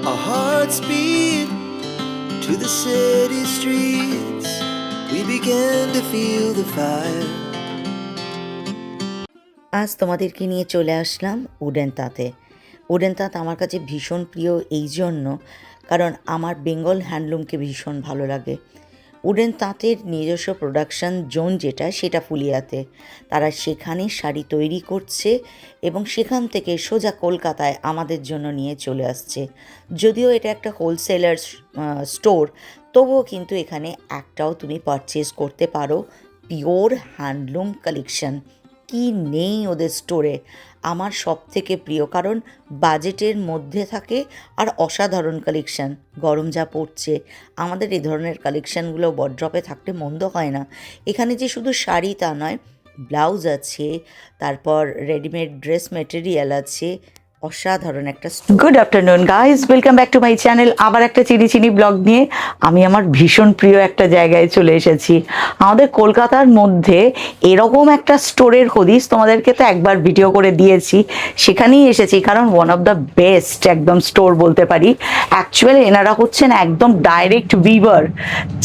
Our hearts beat to the city streets. We began to feel the fire. আজ তোমাদেরকে নিয়ে চলে আসলাম wooden তাঁতে। উডেন তাঁত আমার কাছে ভীষণ প্রিয় এই জন্য, কারণ আমার বেঙ্গল হ্যান্ডলুমকে ভীষণ ভালো লাগে। উডেন তাঁতের নিজস্ব প্রোডাকশন জোন যেটা, সেটা ফুলিয়াতে। তারা সেখানে শাড়ি তৈরি করছে এবং সেখান থেকে সোজা কলকাতায় আমাদের জন্য নিয়ে চলে আসছে। যদিও এটা একটা হোলসেলার স্টোর, তবুও কিন্তু এখানে একটাও তুমি পারচেজ করতে পারো পিওর হ্যান্ডলুম কালেকশন। কি নেই ওদের স্টোরে, আমার সব থেকে প্রিয়, কারণ বাজেটের মধ্যে থাকে আর অসাধারণ কালেকশান। গরম যা পড়ছে, আমাদের এই ধরনের কালেকশানগুলো ওয়ার্ড্রপে থাকলে মন্দ হয় না। এখানে যে শুধু শাড়ি তা নয়, ব্লাউজ আছে, তারপর রেডিমেড ড্রেস মেটেরিয়াল আছে, অসাধারণ একটা। Good afternoon guys, welcome back to my channel. আবার একটা চিনি ব্লগ নিয়ে আমি আমার ভীষণ প্রিয় একটা জায়গায় চলে এসেছি। আমাদের কলকাতার মধ্যে এরকম একটা স্টোরের হদিস তোমাদেরকে তো একবার ভিডিও করে দিয়েছি, সেখানেই এসেছি, কারণ ওয়ান অফ দ্য বেস্ট একদম স্টোর বলতে পারি। অ্যাকচুয়ালি এনারা হচ্ছেন একদম ডাইরেক্ট উইভার,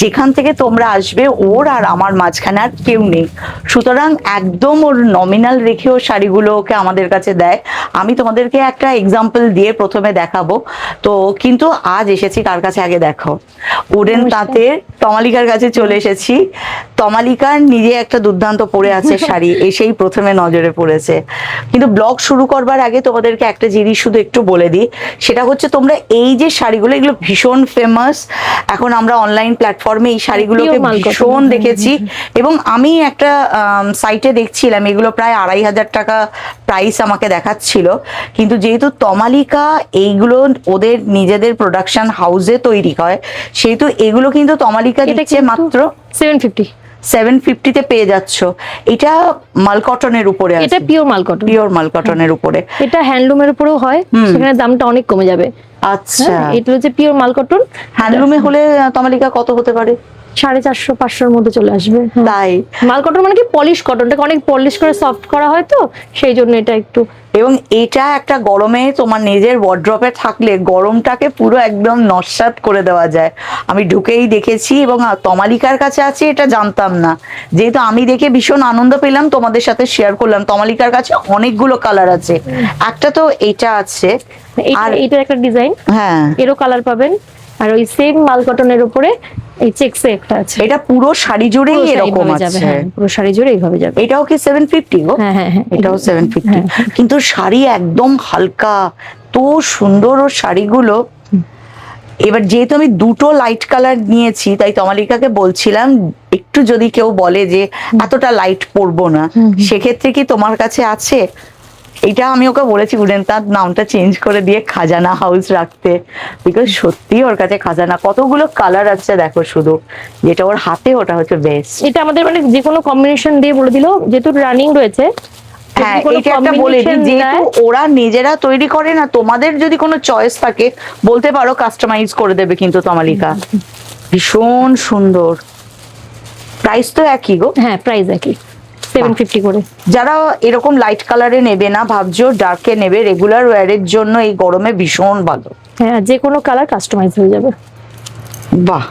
যেখান থেকে তোমরা আসবে ওর আর আমার মাঝখানে আর কেউ নেই, সুতরাং একদম ওর নমিনাল রেখে ও শাড়িগুলো ওকে আমাদের কাছে দেয়। আমি তোমাদেরকে একটা এক্সাম্পল দিয়ে প্রথমে দেখাবো। তো কিন্তু আজ এসেছি কার কাছে আগে দেখো, উডেন তাঁতের তমালিকার কাছে চলে এসেছি। তমালিকার নিজে একটা দুর্দান্ত পরে আছে শাড়ি, এসেই প্রথমে নজরে পড়েছে। কিন্তু ব্লগ শুরু করবার আগে তোমাদেরকে একটা জিনিস শুধু একটু বলে দিই, সেটা হচ্ছে তোমরা এই যে শাড়িগুলো, এগুলো ভীষণ ফেমাস। এখন আমরা অনলাইন প্ল্যাটফর্মে এই শাড়িগুলোকে ভীষণ দেখেছি, এবং আমি একটা সাইটে দেখছিলাম এগুলো প্রায় 2,500 টাকা প্রাইস আমাকে দেখাচ্ছিল। কিন্তু যেহেতু তমালিকা এইগুলো ওদের নিজেদের প্রোডাকশন হাউসে তৈরি হয়, সেহেতু এগুলো কিন্তু তমালিকা দিচ্ছে মাত্র 750 পেয়ে যাচ্ছ। এটা মাল কটনের উপরে আছে, এটা পিওর মাল কটনের উপরে। এটা হ্যান্ডলুমের উপরেও হয়, সেখানে দামটা অনেক কমে যাবে। আচ্ছা, এটা হচ্ছে পিওর মাল কটন। হ্যান্ডলুমে হলে তমালিকা কত হতে পারে? 450-500-র মধ্যে চলে আসবে। তাই মাল কটন মানে কি পলিশ কটনটাকে অনেক পলিশ করে সফট করা হয়, তো সেই জন্য এটা একটু। এবং এটা একটা গরমে তোমার নিজের ওয়ার্ড্রপে থাকলে গরমটাকে পুরো একদম নস্যাৎ করে দেওয়া যায়। আমি ঢুকেই দেখেছি, এবং তমালিকার কাছে আছে এটা জানতাম না, যেহেতু আমি দেখে ভীষণ আনন্দ পেলাম, তোমাদের সাথে শেয়ার করলাম। তমালিকার কাছে অনেকগুলো কালার আছে, একটা তো এটা আছে, আর এইটার একটা ডিজাইন, হ্যাঁ এরও কালার পাবেন। আর ওই সেম মাল কটনের উপরে এই চেকসে একটা আছে। এটা পুরো শাড়ি জুড়েই এরকম আছে, পুরো শাড়ি জুড়ে এইভাবে যাবে। এটাও কি 750 গো? হ্যাঁ, এটাও 750। কিন্তু শাড়ি একদম হালকা, তো সুন্দর ও শাড়িগুলো। এবার যেহেতু আমি দুটো লাইট কালার নিয়েছি, তাই তমালিকাকে বলছিলাম একটু যদি কেউ বলে যে এতটা লাইট পরবো না, সেক্ষেত্রে কি তোমার কাছে আছে? এটা আমি ওকে বলেছি উডেন তাঁত নামটা চেঞ্জ করে দিয়ে খাজানা হাউস রাখতে, বিকজ সত্যি ওর কাছে খাজানা। কতগুলো কালার আছে দেখো, শুধু যেটা ওর হাতে ওটা হচ্ছে বেস্ট। এটা আমাদের মানে যে কোনো কম্বিনেশন দিয়ে বলে দিল, যেহেতু রানিং রয়েছে। হ্যাঁ, এটা একটা বলে দিই, যেহেতু ওরা নিজেরা তৈরি করে না, তোমাদের যদি কোনো চয়েস থাকে বলতে পারো, কাস্টমাইজ করে দেবে কিন্তু তমালিকা। ভীষণ সুন্দর। প্রাইস তো একই গো? হ্যাঁ, প্রাইস একই, 750 করে। যারা এরকম লাইট কালারে নেবে না, ভাবছো ডার্কে নেবে, রেগুলার ওয়্যারের জন্য এই গরমে ভীষণ ভালো। হ্যাঁ, যে কোনো কালার কাস্টমাইজ হয়ে যাবে। বাহ,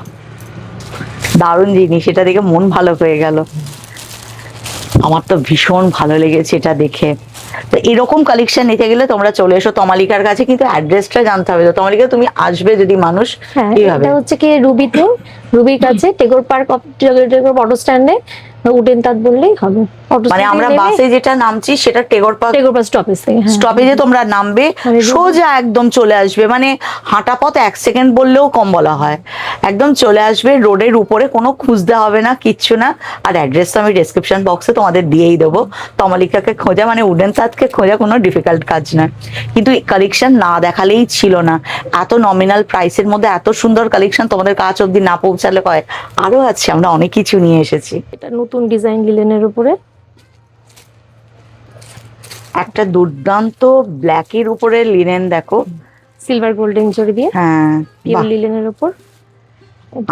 দারুণ জিনিস, এটা দেখে মন ভালো হয়ে গেল। আমার তো ভীষণ ভালো লেগেছে এটা দেখে। তো এরকম কালেকশন নিতে গেলে তোমরা চলে এসো তমালিকার কাছে, কিন্তু অ্যাড্রেসটা জানতে হবে। তো তমালিকা, তুমি আসবে যদি মানুষ, এটা হচ্ছে কি রুবির কাছে, টেগোর পার্ক অটো স্ট্যান্ডে উডেন তাঁত বললেই হবে। মানে আমরা বাসে যেটা নামছি সেটা টেগোর পার্ক স্টপেজ থেকে, স্টপেজে তোমরা নামবে, সোজা একদম চলে আসবে। মানে হাঁটা পথ 1 সেকেন্ড বললেও কম বলা হয়, একদম চলে আসবে রোডের উপরে, কোনো খুঁজতে হবে না, কিচ্ছু না। আর অ্যাড্রেস তো আমি ডেসক্রিপশন বক্সে তোমাদের দিয়েই দেবো। তমালিকাকে খোঁজা মানে উডেন তাঁতকে খোঁজা কোনো ডিফিকাল্ট কাজ না। কিন্তু কালেকশন না দেখালেই ছিল না, এত নমিনাল প্রাইসের মধ্যে এত সুন্দর কালেকশন তোমাদের কাছ অব্দি না পৌঁছালে হয়। আরো আছে, আমরা অনেক কিছু নিয়ে এসেছি। এটা নতুন ডিজাইন লিলেনের উপরে, একটা দুর্দান্ত ব্ল্যাকের উপরে লিনেন, দেখো সিলভার গোল্ডেন জরি দিয়ে। হ্যাঁ, পিওর লিলেনের উপর,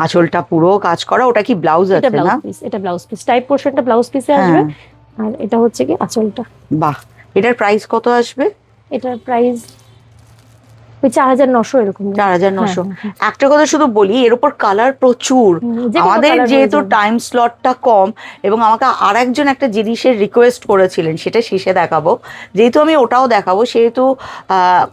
আঁচলটা পুরো কাজ করা। ওটা কি ব্লাউজ আছে না? এটা ব্লাউজ পিস, টাইপ পোরশনটা ব্লাউজ পিসে আসবে। আর এটা হচ্ছে কি আঁচলটা। বাহ, এটার প্রাইস কত আসবে? এটার প্রাইস ওই 4,900 এরকম। 4,900। হ্যাঁ। একটা কথা শুধু বলি, এর উপর কালার প্রচুর। যে কোনো আমাদের colour যেহেতু হয়ে যাবে। টাইম স্লটটা কম, এবং আমাকে আরেকজন একটা জিনিসের রিকোয়েস্ট করেছিলেন, সেটা শেষে দেখাবো। যেহেতু আমি ওটাও দেখাবো, সেহেতু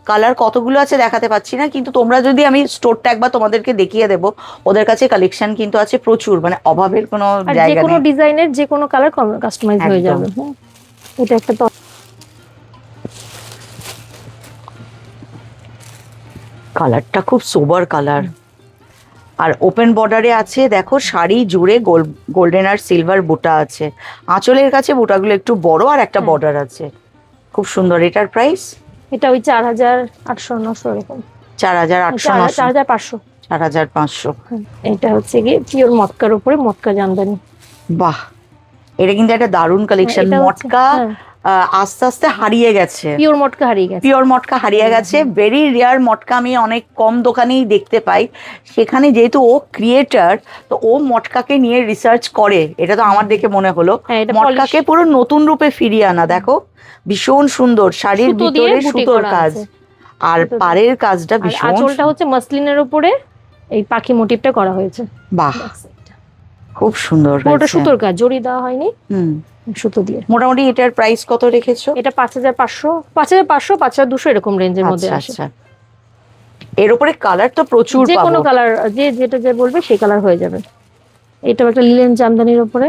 কালার কতগুলো আছে দেখাতে পাচ্ছি না, কিন্তু তোমরা যদি, আমি স্টোরটা একবার তোমাদেরকে দেখিয়ে দেবো। ওদের কাছে কালেকশন কিন্তু আছে প্রচুর, মানে অভাবের কোনো আর যে জায়গা কোনো নেই। ডিজাইনের যে কোনো কালার কাস্টমাইজ হয়ে একদম। যাবে। হ্যাঁ, এটা একটা তো কালারটা খুব সোবার কালার, আর ওপেন বর্ডারে আছে দেখো, শাড়ি জুড়ে গোল্ডেন আর সিলভার বুটা আছে। আঁচলের কাছে বুটাগুলো একটু বড়, আর একটা হ্যাঁ। বর্ডার আছে। খুব সুন্দর। এটার প্রাইস এটা ওই 4,800-900 এরকম। 4,800, 4,500। 4,500। এটা হচ্ছে গিয়ে পিওর মটকার উপরে মটকা জামদানি। বাহ, এটা কিন্তু একটা দারুণ কালেকশন। এটা হচ্ছে- মটকা হ্যাঁ। আস্তে আস্তে হারিয়ে গেছে। পিওর মটকা হারিয়ে গেছে। পিওর মটকা হারিয়ে গেছে। ভেরি রেয়ার মটকা আমি অনেক কম দোকানেই দেখতে পাই। সেখানে যেহেতু ও ক্রিয়েটার, তো ও মটকাকে নিয়ে রিসার্চ করে, এটা তো আমার দেখে মনে হলো। হ্যাঁ, এটা মটকাকে পুরো নতুন রূপে ফিরিয়ে আনা। দেখো ভীষণ সুন্দর, শাড়ির সুতো দিয়ে ভিতরে বুটি সুতোর করা কাজ, আছে। আর সুতো দিয়ে। পাড়ের কাজটা আর ভীষণ আঁচলটা হচ্ছে মাসলিনের উপরে এই পাখি মোটিভটা করা হয়েছে। বাহ, খুব সুন্দর পুরোটা হয়েছে। সুতোর কাজ, জড়ি দেওয়া হয়নি, হুম। সুতো দিয়ে। মোটামুটি এটার প্রাইস কত রেখেছো? এটা 5,500, 5,200 এরকম রেঞ্জের মধ্যে আচ্ছা আসে। আচ্ছা। এর উপরে কালার তো প্রচুর যে পাবো। কোনো কালার, যেটা যে বলবে সেই কালার হয়ে যাবে। এটা একটা লিলেন জামদানির উপরে।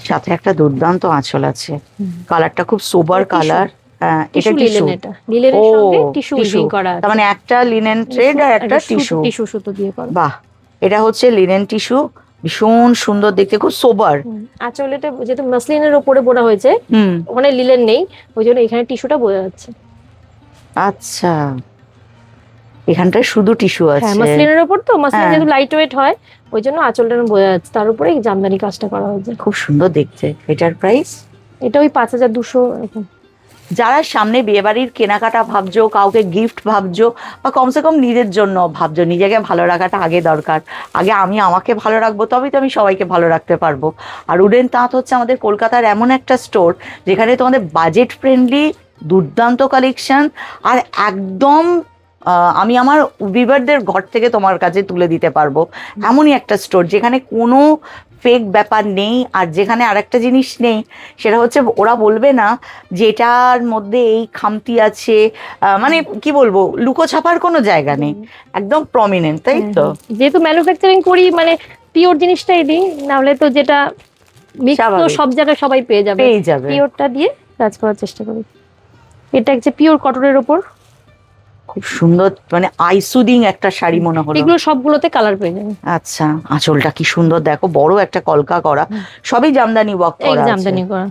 সাথে একটা দুর্দান্ত আঁচল আছে। কালারটা খুব সোবার এটা tissue। কালার। হ্যাঁ, এটা টিস্যু লিলেন, টিস্যু। এটা লিলেনের ও, সঙ্গে টিস্যু টিস্যু। উইভিং করা তার আছে। মানে একটা লিনেন থ্রেড আর একটা টিস্যু। টিস্যু সুতো দিয়ে করা। বাহ, এটা হচ্ছে লিনেন টিস্যু। ভীষণ সুন্দর দেখতে, খুব সোবার। আঁচল এটা যেহেতু মাসলিনের উপরে বোনা হয়েছে, হুম। ওখানে লিলেন নেই, ওই জন্য এখানে টিস্যুটা বোঝা যাচ্ছে। আচ্ছা, এখানটায় শুধু টিস্যু হ্যাঁ, আছে। মাসলিনের উপর তো, মাসলিন হ্যাঁ। যেহেতু লাইট ওয়েট হয়, ওই জন্য আঁচলটা বোঝা যাচ্ছে, তার উপরে এই জামদানি কাজটা করা হয়েছে। খুব সুন্দর দেখতে। এটার প্রাইস? এটা ওই 5,200 এরকম। যারা সামনে বিয়েবাড়ির কেনাকাটা ভাবছো, কাউকে গিফট ভাবছো, বা কমসে কম নিজের জন্য ভাবছো, নিজেকে ভালো রাখাটা আগে দরকার। আগে আমি আমাকে ভালো রাখবো, তবেই তো আমি সবাইকে ভালো রাখতে পারবো। আর উডেন তাঁত হচ্ছে আমাদের কলকাতার এমন একটা স্টোর, যেখানে তোমাদের বাজেট ফ্রেন্ডলি দুর্দান্ত কালেকশন, আর একদম আমি আমার উইভারদের ঘর থেকে তোমার কাছে তুলে দিতে পারবো এমনই একটা স্টোর, যেখানে কোনো ফেক ব্যাপার নেই। আর যেখানে আরেকটা জিনিস নেই, সেটা হচ্ছে ওরা বলবে না যেটার মধ্যে এই খামতি আছে, মানে কি বলবো, লুকোছাপার কোনো জায়গা নেই, একদম প্রমিনেন্ট, তাই তো? যেহেতু ম্যানুফ্যাকচারিং করি, মানে পিওর জিনিসটাই দিই, না হলে তো যেটা মিক্স তো স্বাভাবিক। সব জায়গায় সবাই পেয়ে যাবে। পেয়ে যাবে। পিওরটা দিয়ে কাজ করার চেষ্টা করি। এটা হচ্ছে পিওর কটনের উপর। খুব সুন্দর, মানে আইসুদিং একটা শাড়ি মনে হলো। এগুলো সবগুলোতে কালার পেয়ে যাবে। আচ্ছা, আঁচলটা কি সুন্দর দেখো, বড় একটা কলকা করা, সবই জামদানি ওয়ার্ক এই করা আছে। জামদানি করা।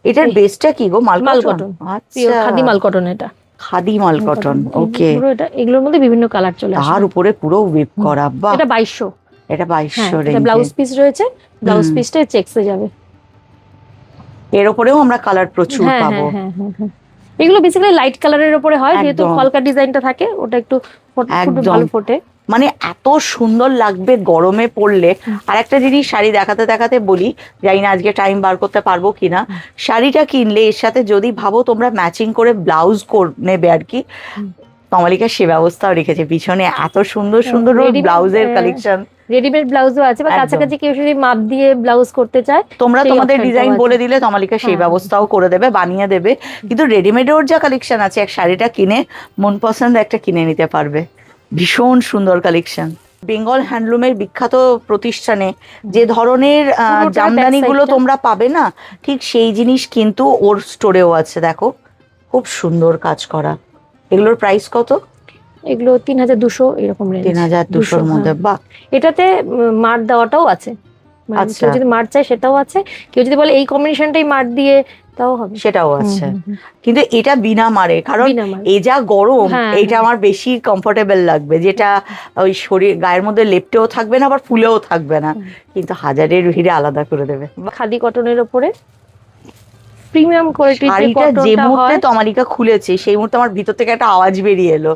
এটার বেসটা কি গো? মাল মাল কটন? কটন, পিওর আচ্ছা, খাদি মাল কটন। এটা খাদি মাল কটন। ওকে। পুরো এটা, এগুলোর মধ্যে বিভিন্ন কালার চলে আসে। তার উপরে পুরো হুইপ করা। বাহ, এটা 2,200। এটা 2,200 হ্যাঁ, এটা রেঞ্জে। ব্লাউজ পিস রয়েছে, ব্লাউজ পিসটা চেকসে যাবে। এর উপরেও আমরা কালার প্রচুর হ্যাঁ পাবো। হ্যাঁ হ্যাঁ হ্যাঁ। এগুলো বেসিক্যালি লাইট কালারের উপরে হয়, যেহেতু একদম। কলকা ডিজাইনটা থাকে, ওটা একটু একদম। ভালো ফোটে। মানে এত সুন্দর লাগবে গরমে পরলে। আর একটা জিনিস শাড়ি দেখাতে দেখাতে বলি, জানি না আজকে টাইম বার করতে পারবো কিনা, শাড়িটা কিনলে এর সাথে যদি ভাবো তোমরা ম্যাচিং করে ব্লাউজ নেবে আর কি, কমলিকা সে ব্যবস্থাও রেখেছে পিছনে, এত সুন্দর সুন্দর Readymade, ব্লাউজের কালেকশন। রেডিমেড ব্লাউজও আছে, বা একদম। কাছাকাছি কেউ যদি মাপ দিয়ে ব্লাউজ করতে চায়, তোমরা সেই তোমাদের option-টাও ডিজাইন আছে। বলে দিলে কমলিকা সেই হ্যাঁ। ব্যবস্থাও করে দেবে, বানিয়ে দেবে। কিন্তু রেডিমেডের যা কালেকশন আছে, এক শাড়িটা কিনে মন পছন্দ একটা কিনে নিতে পারবে। ভীষণ সুন্দর কালেকশন। বেঙ্গল হ্যান্ডলুমের বিখ্যাত প্রতিষ্ঠানে যে ধরনের পুরোটা জামদানিগুলো backside-টা। তোমরা পাবে না, ঠিক সেই জিনিস কিন্তু ওর স্টোরেও আছে। দেখো খুব সুন্দর কাজ করা। এগুলোর প্রাইস কত? এগুলো 3,200 এরকম রেঞ্জ। 3,200-র মধ্যে। বাহ, এটাতে মার দেওয়াটাও আছে, মানে আচ্ছা। কেউ যদি মার চায় সেটাও আছে, কেউ যদি বলে এই কম্বিনেশনটাই মার দিয়ে তাও হবে। সেটাও আছে। কিন্তু এটা বিনা মারে, কারণ বিনা মারে। এই যা গরম, হ্যাঁ, এইটা আমার বেশি কমফোর্টেবল লাগবে, যেটা ওই শরীর গায়ের মধ্যে লেপটেও থাকবে না, আবার ফুলেও থাকবে না, কিন্তু হাজারের ভিড়ে আলাদা করে দেবে। খাদি কটনের উপরে প্রিমিয়াম কোয়ালিটির যে শাড়িটা যে কটনটা মুহূর্তে হয়, তমালিকা খুলেছে, সেই মুহূর্তে আমার ভিতর থেকে একটা আওয়াজ বেরিয়ে এলো।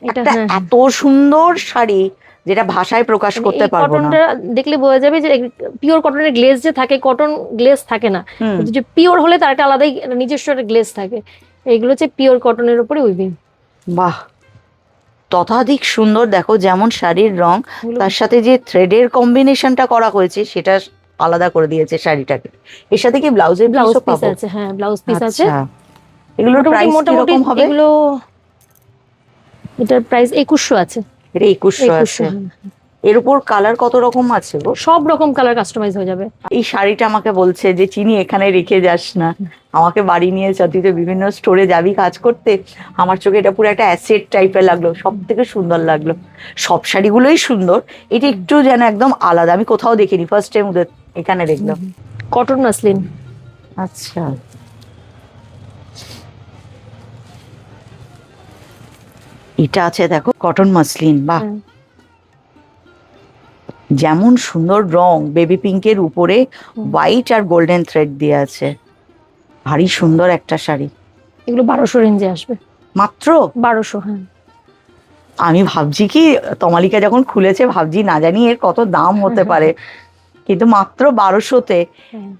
এটা একটা হ্যাঁ, এত সুন্দর শাড়ি, যেটা ভাষায় প্রকাশ মানে করতে এই পারবো না। কটনটা দেখলে বোঝা যাবে যে পিওর কটনের গ্লেজ যে থাকে, কটন গ্লেজ থাকে না, হুম। কিন্তু যে পিওর হলে তার একটা আলাদাই নিজস্ব একটা গ্লেজ থাকে। এইগুলো হচ্ছে পিওর কটনের উপরে উইভিং। বাহ, তথাধিক সুন্দর। দেখো যেমন শাড়ির রং, তার সাথে যে থ্রেডের কম্বিনেশনটা করা হয়েছে সেটা আলাদা করে দিয়েছে শাড়িটাকে। এর সাথে কি ব্লাউজের ব্লাউজ পিসও পিস পাবো? আছে, হ্যাঁ ব্লাউজ পিস আছে। আচ্ছা, এগুলোর মোটামুটি প্রাইস মোটামুটি কিরকম হবে? এগুলো, এটার প্রাইস 2100 আছে। এটা 2100 আছে। 2100, এর উপর কালার কত রকম আছে গো? সব রকম কালার কাস্টমাইজ হয়ে যাবে। এই শাড়িটা আমাকে বলছে যে চিনি এখানে রেখে যাস না, আমাকে বাড়ি নিয়ে চল, তুই তো বিভিন্ন স্টোরে যাবি কাজ করতে। আমার চোখে এটা পুরো একটা অ্যাসেট টাইপের লাগলো, সব থেকে সুন্দর লাগলো। সব শাড়িগুলোই সুন্দর, এটা একটু যেন একদম আলাদা, আমি কোথাও দেখিনি, ফার্স্ট টাইম ওদের এখানে দেখলাম। Cotton muslin. আচ্ছা, এটা আছে দেখো কটন মাসলিন, বাহ, হ্যাঁ। যেমন সুন্দর রং, বেবি পিঙ্কের উপরে হোয়াইট আর গোল্ডেন থ্রেড দিয়ে আছে, ভারী সুন্দর একটা শাড়ি। এগুলো 1200 রেঞ্জে আসবে। মাত্র 1200, হ্যাঁ। আমি ভাবছি কি, তমালিকা যখন খুলেছে ভাবছি না জানি এর কত দাম হতে পারে, কিন্তু মাত্র 1200-তে হ্যাঁ।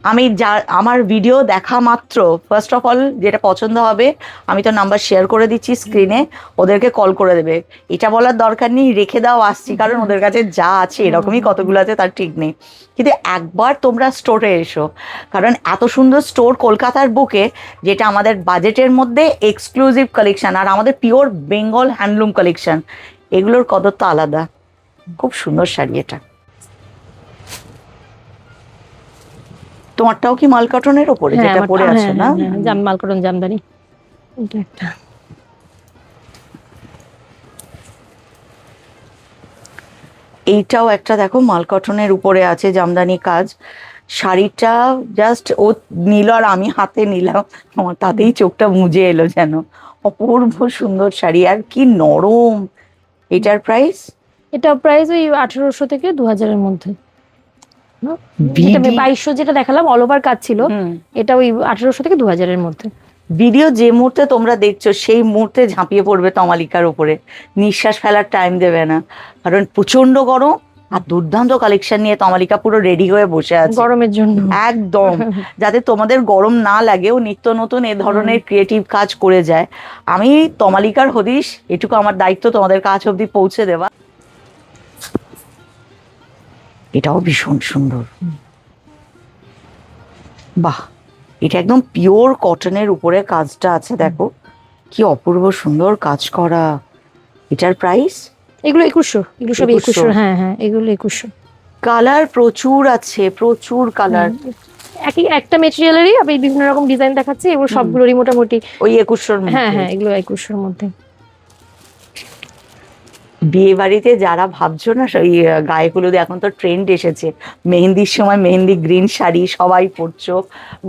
আমি যা আমার ভিডিও দেখা মাত্র ফার্স্ট অফ অল যেটা পছন্দ হবে, আমি তো নাম্বার শেয়ার করে দিচ্ছি স্ক্রিনে, ওদেরকে কল করে দেবে। এটা বলার দরকার নেই রেখে দাও আসছি, কারণ ওদের কাছে যা আছে এরকমই কতগুলো আছে তার ঠিক নেই। কিন্তু একবার তোমরা স্টোরে এসো, কারণ এত সুন্দর স্টোর কলকাতার বুকে, যেটা আমাদের বাজেটের মধ্যে এক্সক্লুসিভ কালেকশন, আর আমাদের পিওর বেঙ্গল হ্যান্ডলুম কালেকশন, এগুলোর কদর তো আলাদা। খুব সুন্দর শাড়ি এটা। তোমারটাও কি মাল কটনের ওপরে হ্যাঁ, যেটা পরে আছো না? মাল কটন জামদানি। এটা একটা, এইটাও একটা দেখো মাল কটনের উপরে আছে জামদানি কাজ। শাড়িটা জাস্ট ও নিল আর আমি হাতে নিলাম, আমার তাতেই চোখটা মুজে এলো যেন। অপূর্ব সুন্দর শাড়ি, আর কি নরম। এটার প্রাইস? এটা প্রাইস ওই 1800 থেকে 2000 এর মধ্যে। যেটা 2200 যেটা দেখালাম অল ওভার কাজ ছিল, এটা ওই 1800 থেকে 2000 এর মধ্যে। ভিডিও যে মুহূর্তে তোমরা দেখছো সেই মুহূর্তে ঝাঁপিয়ে পড়বে তমালিকার উপরে, নিঃশ্বাস ফেলার টাইম দেবে না, কারণ প্রচন্ড গরম। আর দুর্দান্ত কালেকশন নিয়ে তমালিকা পুরো রেডি হয়ে বসে আছে গরমের জন্য একদম, যাতে তোমাদের গরম না লাগে, ও নিত্য নতুন এ ধরনের ক্রিয়েটিভ কাজ করে যায়। আমি তমালিকার হদিশ, এটুকু আমার দায়িত্ব তোমাদের কাছ অব্দি পৌঁছে দেওয়া। এটাও ভীষণ সুন্দর, বাহ, এটা একদম পিওর কটনের উপরে কাজটা আছে, দেখো কি অপূর্ব সুন্দর কাজ করা। এটার প্রাইস? এগুলো 2100, এগুলো সব 2100 2100, হ্যাঁ হ্যাঁ, এগুলো 2100। কালার প্রচুর আছে, প্রচুর কালার। একই একটা মেটেরিয়ালেরই আমি বিভিন্ন রকম ডিজাইন দেখাচ্ছি, এগুলো সবগুলোরই মোটামুটি ওই 2100-র হ্যাঁ মধ্যে। হ্যাঁ, এগুলো 2100-র মধ্যে। বিয়ে বাড়িতে যারা ভাবছো না ওই গায়ে হলুদে, এখন তো ট্রেন্ড এসেছে, মেহেন্দির সময় মেহেন্দি গ্রিন শাড়ি সবাই পরছো,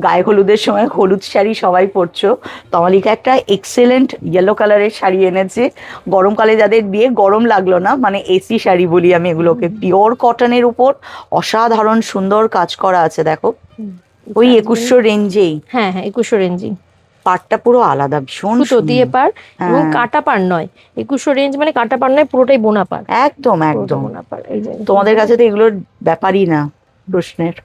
গায়ে হলুদের সময় হলুদ শাড়ি সবাই পরছো, তমালিকা একটা এক্সেলেন্ট ইয়েলো কালারের শাড়ি এনেছে। গরমকালে যাদের বিয়ে গরম লাগলো না, মানে এসি শাড়ি বলি আমি এগুলোকে, পিওর কটনের উপর অসাধারণ সুন্দর কাজ করা আছে দেখো। ওই 2100 রেঞ্জেই? হ্যাঁ হ্যাঁ, 2100 রেঞ্জেই। পাড়টা পুরো আলাদা, ভীষণ সুতো দিয়ে পার, এবং হ্যাঁ। কাটা পার নয়। 2100 রেঞ্জ মানে কাটা পার নয়, পুরোটাই বোনা পার। একদম পুরোটা একদম, বোনা পার। এই যে তোমাদের কাছে তো এগুলোর ব্যাপারই না প্রশ্নের।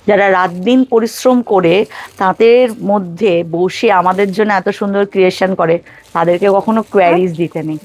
যারা রাত দিন পরিশ্রম করে তাদের মধ্যে বসে আমাদের জন্য এত সুন্দর ক্রিয়েশন করে, তাদেরকে কখনো কোয়ারিজ দিতে নেই।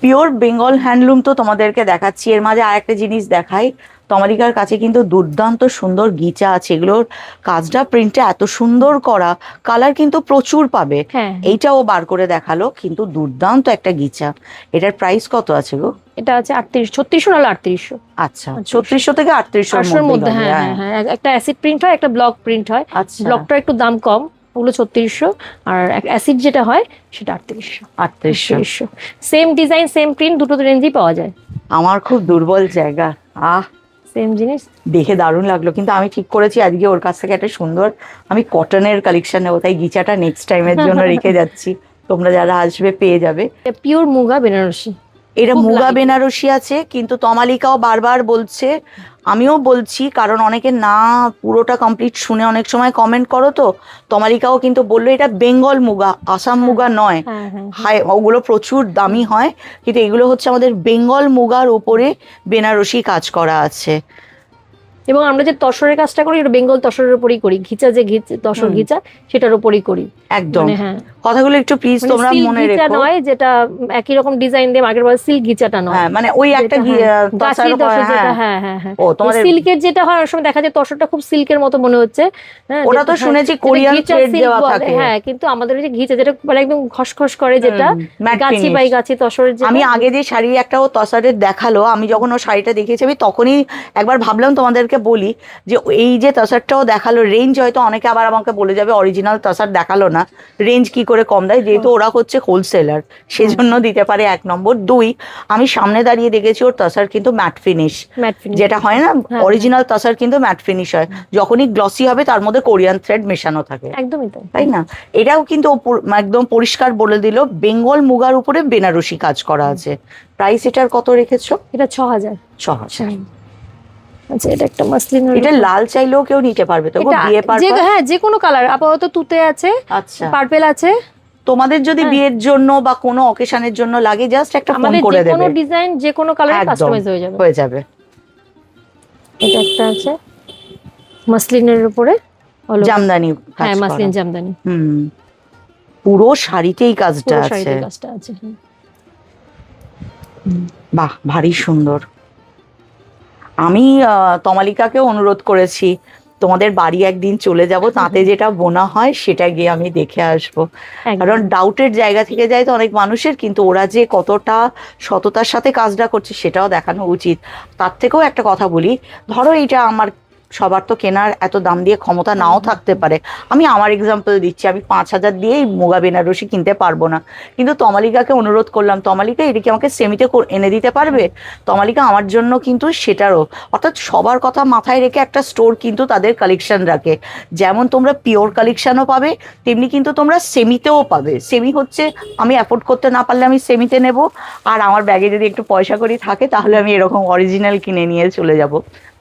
পিওর বেঙ্গল হ্যান্ডলুম তো তোমাদেরকে দেখাচ্ছি, এর মাঝে আর একটা জিনিস দেখাই। তমালিকার কাছে কিন্তু দুর্দান্ত সুন্দর গিচা আছে, এগুলোর কাজটা প্রিন্টটা এত সুন্দর করা, কালার কিন্তু প্রচুর পাবে। হ্যাঁ, এইটাও বার করে দেখালো, কিন্তু দুর্দান্ত একটা গিচা। এটার প্রাইস কত আছে গো? এটা আছে 3600 নাহলে 3800। আচ্ছা, 3600 থেকে 3800-র 800-র মধ্যে, হবে, হ্যাঁ হ্যাঁ হ্যাঁ। একটা অ্যাসিড প্রিন্ট হয়, একটা ব্লক প্রিন্ট হয়। আচ্ছা, ব্লকটা একটু দাম কম, ওগুলো 3600। আর অ্যাসিড যেটা হয় সেটা 3800। 3800। সেম ডিজাইন সেম প্রিন্ট, দুটো রেঞ্জেই পাওয়া যায়। আমার খুব দুর্বল জায়গা, সেম জিনিস দেখে দারুণ লাগলো, কিন্তু আমি ঠিক করেছি আজকে ওর কাছ থেকে একটা সুন্দর আমি কটনের কালেকশন নেবো, তাই গিচাটা নেক্সট টাইমের জন্য রেখে যাচ্ছি, তোমরা যারা আসবে পেয়ে যাবে। পিওর মুগা বেনারসি। এটা খুব মুগা light। বেনারসি আছে, কিন্তু তমালিকাও বারবার বলছে, আমিও বলছি, কারণ অনেকে না পুরোটা কমপ্লিট শুনে অনেক সময় কমেন্ট করো, তো তমালিকাও কিন্তু বললো এটা বেঙ্গল মুগা, আসাম মুগা নয়। হ্যাঁ হ্যাঁ হাই, ওগুলো প্রচুর দামি হয়, কিন্তু এগুলো হচ্ছে আমাদের বেঙ্গল মুগার উপরে বেনারসি কাজ করা আছে। এবং আমরা যে তসরের কাজটা করি এটা বেঙ্গল তসরের উপরই করি, ঘিচা যে তসর ঘিচা সেটার উপরই করি একদম, মানে হ্যাঁ, কথাগুলো একটু প্লিজ মানে তোমরা সিল্ক মনে ঘিচা রেখো। নয়, যেটা একই রকম ডিজাইন দিয়ে মার্কেট বলে সিল্ক ঘিচাটা নয়। হ্যাঁ, মানে ওই একটা যেটা, হ্যাঁ, তসার গাছের তসর হয়, যেটা, হ্যাঁ। হ্যাঁ হ্যাঁ হ্যাঁ। ও তোমাদের সিল্কের যেটা হয়, অনেক সময় দেখা যায় তসরটা খুব সিল্কের মতো মনে হচ্ছে, হ্যাঁ, ওটা তো হ্যাঁ, শুনেছি যেটা কোরিয়ান ঘিচা থ্রেড silk দেওয়া বলে, থাকে। হ্যাঁ, কিন্তু আমাদের ওই যে ঘিচা যেটা মানে একদম খসখস করে, যেটা ম্যাট গাছি ফিনিশ। বাই গাছি তসরের যেটা। আমি আগে যে শাড়ি একটা ও তসারের দেখালো, আমি যখন ও শাড়িটা দেখেছি আমি তখনই একবার ভাবলাম তোমাদেরকে বলি যে এই যে তসারটাও দেখালো, রেঞ্জ হয়তো অনেকে আবার আমাকে বলে যাবে অরিজিনাল তসার দেখালো না, রেঞ্জ কি করে কম দেয়, যেহেতু ওরা হচ্ছে হোলসেলার সেজন্য দিতে পারে, 1 নম্বর। 2, আমি সামনে দাঁড়িয়ে দেখেছি ওর তসার কিন্তু ম্যাট ফিনিশ, ম্যাট ফিনিশ যেটা হয় না হ্যাঁ, অরিজিনাল তসার কিন্তু ম্যাট ফিনিশ হয়, যখনই গ্লসি হবে তার মধ্যে কোরিয়ান থ্রেড মেশানো থাকে, একদমই তাই। তাই না? এটাও কিন্তু ও একদম পরিষ্কার বলে দিল বেঙ্গল মুগার উপরে বেনারসি কাজ করা আছে। প্রাইস এটার কত রেখেছো? এটা 6000। 6000। আচ্ছা, এটা একটা মাসলিনের, এটা লাল চাইলেও কেউ নিতে পারবে তো গো, বিয়ে পারপাস? হ্যাঁ, যে কোনো কালার, আপাতত তুতে আছে, আচ্ছা, পার্পেল আছে। তোমাদের যদি বিয়ের জন্য বা কোনো অকেশনের জন্য লাগে, জাস্ট একটা ফোন আমাদের করে যে কোনো দেবে, ডিজাইন যে কোনো কালারে একদম কাস্টমাইজ হয়ে যাবে। হয়ে যাবে। এটা একটা আছে মাসলিনের উপরে জামদানি কাজ হ্যাঁ, করা। মাসলিন জামদানি, পুরো শাড়িতেই কাজটা পুরো আছে, শাড়িতে কাজটা আছে। বাহ, ভারী সুন্দর। আমি তমালিকাকেও অনুরোধ করেছি তোমাদের বাড়ি একদিন চলে যাব, তাতে যেটা বোনা হয় সেটা গিয়ে আমি দেখে আসবো, একদম। কারণ ডাউটের জায়গা থেকে যায় তো অনেক মানুষের, কিন্তু ওরা যে কতটা সততার সাথে কাজটা করছে সেটাও দেখানো উচিত। তার থেকেও একটা কথা বলি, ধরো এটা আমার, সবার তো কেনার এত দাম দিয়ে ক্ষমতা নাও থাকতে পারে, আমি আমার এক্সাম্পল দিচ্ছি, আমি 5000 দিয়েই মুগা বেনারসি কিনতে পারবো না, কিন্তু তমালিকাকে অনুরোধ করলাম, তমালিকা এটা কি আমাকে সেমিতে এনে দিতে পারবে? তমালিকা আমার জন্য কিন্তু সেটারও, অর্থাৎ সবার কথা মাথায় রেখে একটা স্টোর কিন্তু তাদের কালেকশন রাখে, যেমন তোমরা পিওর কালেকশনও পাবে, তেমনি কিন্তু তোমরা সেমিতেও পাবে। সেমি হচ্ছে আমি অ্যাফোর্ড করতে না পারলে আমি সেমিতে নেব, আর আমার ব্যাগে যদি একটু পয়সা করি থাকে তাহলে আমি এরকম অরিজিনাল কিনে নিয়ে চলে যাব।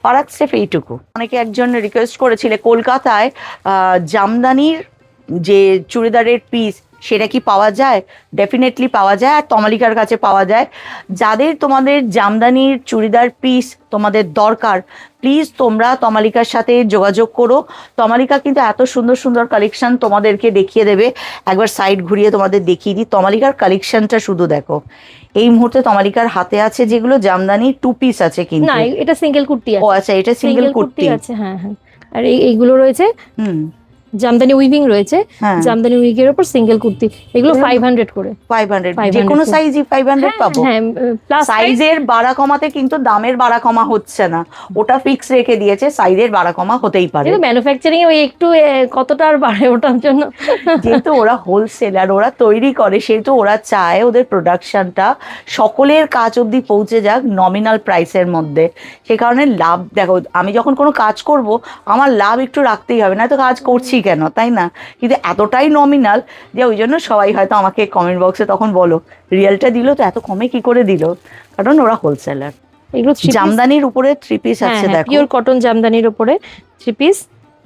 ফারাক সেফ এইটুকু। অনেকে একজন রিকোয়েস্ট করেছিলে কলকাতায় জামদানির যে চুড়িদারের পিস সেটা কি পাওয়া যায়? ডেফিনেটলি পাওয়া যায়, আর তমালিকার কাছে পাওয়া যায়। যাদের তোমাদের জামদানির চুড়িদার পিস তোমাদের দরকার, প্লিজ তোমরা তমালিকার সাথে যোগাযোগ করো। তমালিকা কিন্তু এত সুন্দর সুন্দর কালেকশন তোমাদেরকে দেখিয়ে দেবে। একবার সাইড ঘুরিয়ে তোমাদের দেখিয়ে দিই, তমালিকার কালেকশনটা শুধু দেখো। এই মুহূর্তে তমালিকার হাতে আছে যেগুলো জামদানি 2 পিস আছে, কিন্তু না, এটা সিঙ্গেল কুর্তি ও আছে। আচ্ছা, এটা সিঙ্গেল কুর্তি আছে, হ্যাঁ হ্যাঁ। আর এইগুলো রয়েছে হুম, জামদানি উইভিং রয়েছে, হ্যাঁ। জামদানি উইগের উপর সিঙ্গেল কুর্তি, এগুলো 500 করে। 500, 500 যে কোনো করে। সাইজই 500 পাবো। হ্যাঁ, প্লাস সাইজের বাড়া কমাতে কিন্তু দামের বাড়া কমা হচ্ছে না, ওটা ফিক্স রেখে দিয়েছে, সাইজের বাড়া কমা হতেই পারে, কিন্তু ম্যানুফ্যাকচারিং ওই একটু কতটা আর বাড়ে ওটার জন্য। যেহেতু ওরা হোলসেলার, ওরা তৈরি করে, সেহেতু ওরা চায় ওদের প্রোডাকশনটা সকলের কাজ অবধি পৌঁছে যাক নমিনাল প্রাইসের মধ্যে। সে কারণে লাভ, দেখো আমি যখন কোনো কাজ করব আমার লাভ একটু রাখতেই হবে, না তো কাজ করছি কেন, তাই না? কিন্তু এতটাই নমিনাল যে ওই জন্য সবাই হয়তো আমাকে কমেন্ট বক্সে তখন বলো রিয়েলটা দিল তো এত কমে কি করে দিল, কারণ ওরা হোলসেলার। এগুলো জামদানির উপরে 3 পিস আছে, দেখো পিওর কটন জামদানির উপরে 3 পিস,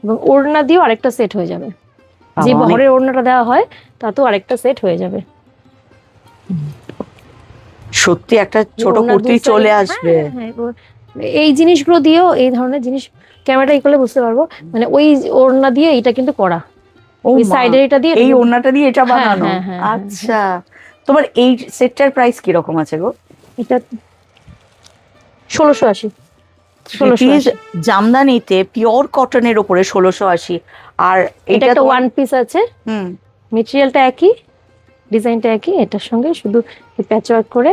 এবং ওড়না দিয়েও আরেকটা সেট হয়ে যাবে, যে বহরের ওড়নাটা দেওয়া হয় তাতেও আরেকটা সেট হয়ে যাবে। সত্যি একটা ছোট কুর্তি চলে আসবে। এই জিনিসগুলো দিয়েও, এই ধরনের জিনিস ক্যামেরাটা এই করলে বুঝতে পারবো, মানে ওই ওড়না দিয়ে এটা কিন্তু করা, ওই সাইডের এটা দিয়ে, এই ওড়নাটা দিয়ে এটা বানানো। হ্যাঁ, হ্যাঁ, আচ্ছা, তোমার এই সেটটার প্রাইস কি রকম আছে গো? এটা 1680। জামদানিতে পিওর কটনের উপরে 1680। আর এটা একটা ওয়ান পিস আছে, মেটেরিয়ালটা একই, ডিজাইনটা একই, এটার সঙ্গে শুধু প্যাচ ওয়ার্ক করে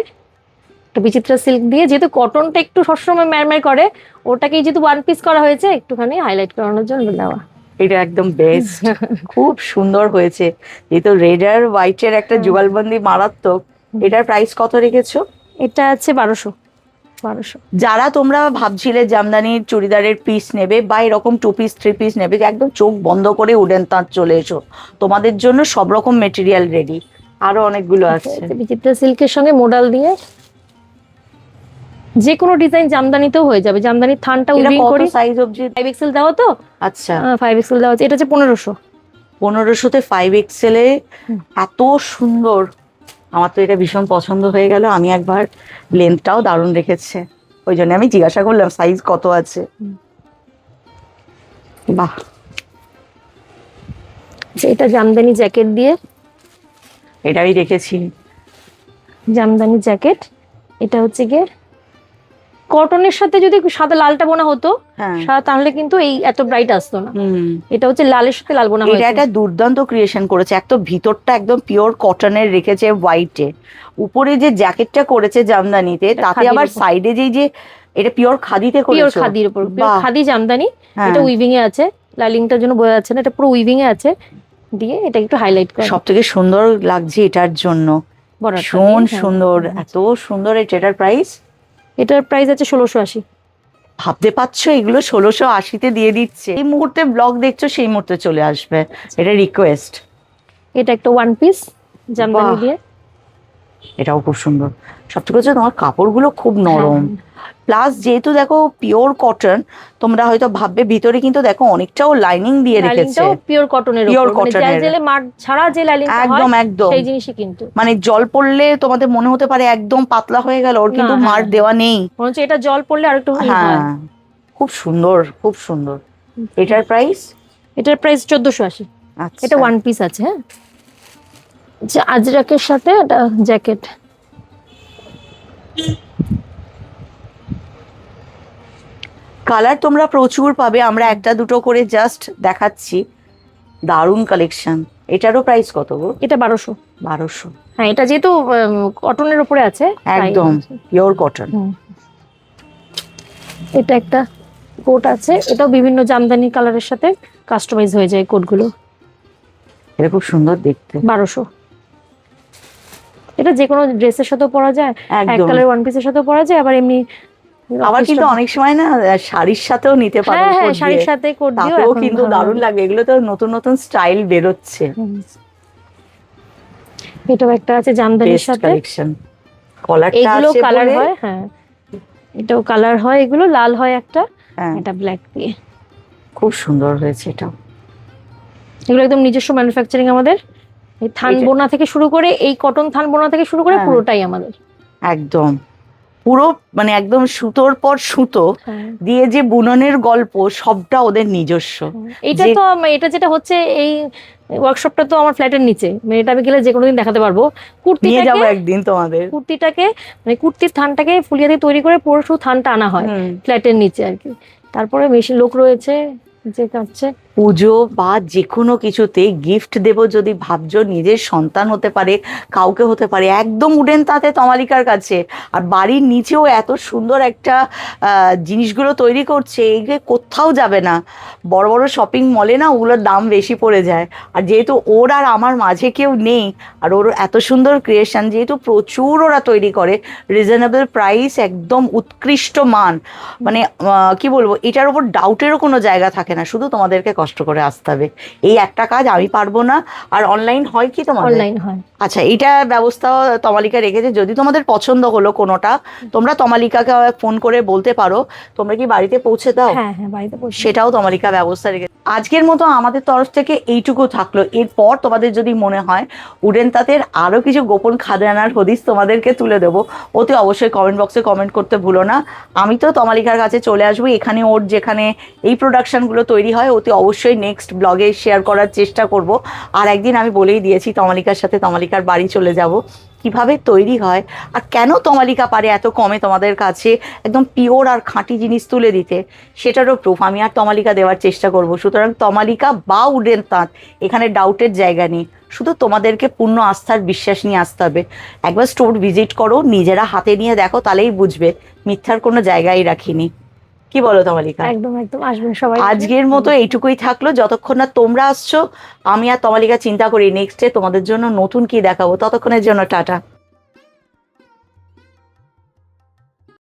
একটা বিচিত্রা সিল্ক দিয়ে, যেহেতু কটনটা একটু সবসময় ম্যারম্যার করে, ওটাকেই যেহেতু ওয়ান পিস করা হয়েছে একটুখানি হাইলাইট করানোর জন্য দেওয়া। এটা একদম বেস্ট, খুব সুন্দর হয়েছে, যেহেতু রেড আর হোয়াইটের একটা যুগলবন্দি মারাত্মক। এটার প্রাইস কত রেখেছো? এটা আছে 1200। যারা তোমরা ভাবছিলে জামদানির চুড়িদারের পিস নেবে বা এরকম 2 পিস 3 পিস নেবে, একদম চোখ বন্ধ করে উডেন তাঁত চলে এসো, তোমাদের জন্য সব রকম মেটেরিয়াল রেডি, আরো অনেকগুলো আছে। বিচিত্রা সিল্কের সঙ্গে মোডাল দিয়ে যে কোনো ডিজাইন জামদানিতেও হয়ে যাবে, জামদানির থানটা এটা উইভিং কত করি। সাইজ অবধি? 5XL দেওয়া তো, আচ্ছা 5XL দেওয়া আছে, এটা হচ্ছে 1500। 1500-তে 5XL এ এত সুন্দর, আমার তো এটা ভীষণ পছন্দ হয়ে গেল। আমি একবার, লেন্থটাও দারুণ রেখেছে, ওই জন্য আমি জিজ্ঞাসা করলাম সাইজ কত আছে। বাহ, এটা জামদানি জ্যাকেট দিয়ে, এটা আমি রেখেছি। জামদানি জ্যাকেট, এটা হচ্ছে গিয়ে কটনের সাথে যদি সাদা লালটা বোনা হতো, হ্যাঁ তাহলে কিন্তু এই এত ব্রাইট আসতো না। হুম, এটা হচ্ছে লালের সাথে লাল বোনা এটা হয়েছে। একটা দুর্দান্ত ক্রিয়েশন করেছে। এক তো ভিতরটা একদম পিওর কটনের রেখেছে হোয়াইটে, উপরে যে জ্যাকেটটা করেছে জামদানিতে, এটা তাতে খাদির আবার উপর। সাইডে যে এটা পিওর খাদিতে পিওর করেছো। খাদির উপর, পিওর বাহ, খাদি জামদানি। হ্যাঁ। এটা উইভিং এ আছে, লাইলিংটার জন্য বোঝা যাচ্ছে না, এটা পুরো উইভিং এ আছে, দিয়ে এটা একটু হাইলাইট করে সব থেকে সুন্দর লাগছে এটার জন্য, বর্ডারটা ভীষণ দিয়ে, হ্যাঁ। সুন্দর, এত সুন্দর। এটার প্রাইস? এটার প্রাইস আছে 1680। ভাবতে পারছো এগুলো 1680-তে দিয়ে দিচ্ছে। এই মুহূর্তে ব্লগ দেখছো, সেই মুহূর্তে চলে আসবে, এটা রিকোয়েস্ট। এটা একটা ওয়ান পিস জামদানি বাহ। দিয়ে, এটাও খুব সুন্দর। সবথেকে হচ্ছে তোমার কাপড়গুলো খুব নরম, প্লাস যেহেতু দেখো পিওর কটন, তোমরা হয়তো ভাববে ভিতরে কিন্তু দেখো অনেকটাও লাইনিং দিয়ে রেখেছে। লাইলিংটাও পিওর কটনের Pure উপর, মানে cotton-এর। জেলে মার ছাড়া যে লাইলিংটা হয় একদম একদম, সেই জিনিসই কিন্তু। মানে জল পড়লে তোমাদের মনে হতে পারে একদম পাতলা হয়ে গেল, ওর কিন্তু না, মার হ্যাঁ, দেওয়া নেই। মনে হচ্ছে এটা জল পড়লে আর একটু হয়। হ্যাঁ, খুব সুন্দর, খুব সুন্দর। এটার প্রাইস? এটার প্রাইস 1480। আচ্ছা, এটা ওয়ান পিস আছে, হ্যাঁ, যে আজরাকের সাথে এটা জ্যাকেট। কালার তোমরা প্রচুর পাবে, আমরা একটা দুটো করে জাস্ট দেখাচ্ছি। দারুণ কালেকশন। এটারও প্রাইস কত গো? এটা 1200। 1200? হ্যাঁ, এটা যেহেতু কটনের উপরে আছে তাই একদম বলছি। Pure cotton. হুম। এটা একটা কোট আছে, এটাও বিভিন্ন জামদানি কালারের সাথে কাস্টমাইজ হয়ে যায় কোটগুলো। এটা খুব সুন্দর দেখতে। 1200। এটা যে কোনো ড্রেসের সাথেও পরা যায়, এক একদম। কালার ওয়ান পিসের সাথেও পরা যায়, আবার এমনি আবার কিন্তু অনেক সময় না শাড়ির সাথেও নিতে পারো, হ্যাঁ হ্যাঁ, coat শাড়ির দিয়ে। সাথে কোট দিও, তাতেও এখন কিন্তু ভালো দারুণ লাগে। লাগবে। এগুলো তো নতুন নতুন স্টাইল বেরোচ্ছে। এটাও একটা আছে জামদানির বেস্ট সাথে, কালেকশন। কলারটা এগুলো আছে কালার বলে, হয়, হ্যাঁ, এটাও কালার হয়, এগুলো লাল হয় একটা, হ্যাঁ এটা ব্ল্যাক দিয়ে। খুব সুন্দর হয়েছে এটাও। এগুলো একদম নিজস্ব ম্যানুফ্যাকচারিং আমাদের, এই থান এটা- বোনা থেকে শুরু করে, এই কটন থান বোনা থেকে শুরু করে হ্যাঁ। পুরোটাই আমাদের। একদম পুরো, মানে একদম সুতোর পর সুতো হ্যাঁ। দিয়ে যে বুননের গল্প, সবটা ওদের নিজস্ব। এটা যে- তো এটা যেটা হচ্ছে, এই ওয়ার্কশপটা তো আমার ফ্ল্যাটের নিচে, মানে এটা আমি গেলে যে কোনো দিন দেখাতে পারবো। নিয়ে যাবো কুর্তিটাকে, একদিন তোমাদের। কুর্তিটাকে মানে কুর্তির থানটাকে ফুলিয়ে দিয়ে তৈরি করে পুরো শুধু থানটা আনা হয় হুম। ফ্ল্যাটের নিচে আর কি। তারপরে মেশিন লোক রয়েছে যে কাটছে। পুজো বা যে কোনো কিছুতে গিফট দেব যদি ভাবছো, নিজের সন্তান হতে পারে, কাউকে হতে পারে, একদম উডেন তাঁতে তমালিকার কাছে। আর বাড়ির নিচেও এত সুন্দর একটা জিনিসগুলো তৈরি করছে, এগুলো কোথাও যাবে না। বড় বড় শপিং মলে না ওগুলোর দাম বেশি পড়ে যায়। আর যেহেতু ওর আর আমার মাঝে কেউ নেই, আর ওর এত সুন্দর ক্রিয়েশন, যেহেতু প্রচুর ওরা তৈরি করে, রিজনেবল প্রাইস, একদম উৎকৃষ্ট মান, মানে কি বলবো, এটার উপর ডাউটেরও কোনো জায়গা থাকে না। শুধু তোমাদেরকে কষ্ট করে আসতে হবে, এই একটা কাজ আমি পারবো না। আর অনলাইন হয় কি তোমাদের? অনলাইন হয়। আচ্ছা, এইটা ব্যবস্থাও তমালিকা রেখেছে। যদি তোমাদের পছন্দ হলো কোনোটা, তোমরা তমালিকাকে ফোন করে বলতে পারো। তোমরা কি বাড়িতে পৌঁছে দাও? হ্যাঁ হ্যাঁ, বাড়িতে পৌঁছে। সেটাও তমালিকা ব্যবস্থা রেখেছে। আজকের মতো আমাদের তরফ থেকে এইটুকু থাকলো। এরপর তোমাদের যদি মনে হয় উডেন তাঁতের আরো কিছু গোপন খাজানার হদিস তোমাদেরকে তুলে দেবো, অতি অবশ্যই কমেন্ট বক্সে কমেন্ট করতে ভুলো না। আমি তো তমালিকার কাছে চলে আসবো, এখানে ওর যেখানে এই প্রোডাকশনগুলো তৈরি হয়, অতি অবশ্যই নেক্সট ব্লগে শেয়ার করার চেষ্টা করব। আর একদিন আমি বলেই দিয়েছি, তমালিকার সাথে তমালিকার বাড়ি চলে যাব, কিভাবে তৈরি হয় আর কেন তমালিকা পারে এত কমে তোমাদের কাছে একদম পিওর আর খাঁটি জিনিস তুলে দিতে, সেটারও প্রুফ আমি আর তমালিকা দেওয়ার চেষ্টা করব। সুতরাং তমালিকা বা উডেন তাঁত, এখানে ডাউটের জায়গা নেই। শুধু তোমাদেরকে পূর্ণ আস্থার বিশ্বাস নিয়ে আসতে হবে। একবার স্টোর ভিজিট করো, নিজেরা হাতে নিয়ে দেখো, তাহলেই বুঝবে মিথ্যার কোনো জায়গায় রাখিনি। কি বলো তমালিকা? একদম একদম, আসবেন সবাই। আজকের মতো এইটুকুই থাকলো। যতক্ষণ না তোমরা আসছো, আমি আর তমালিকা চিন্তা করি নেক্সটে তোমাদের জন্য নতুন কি দেখাবো। ততক্ষণের জন্য টাটা।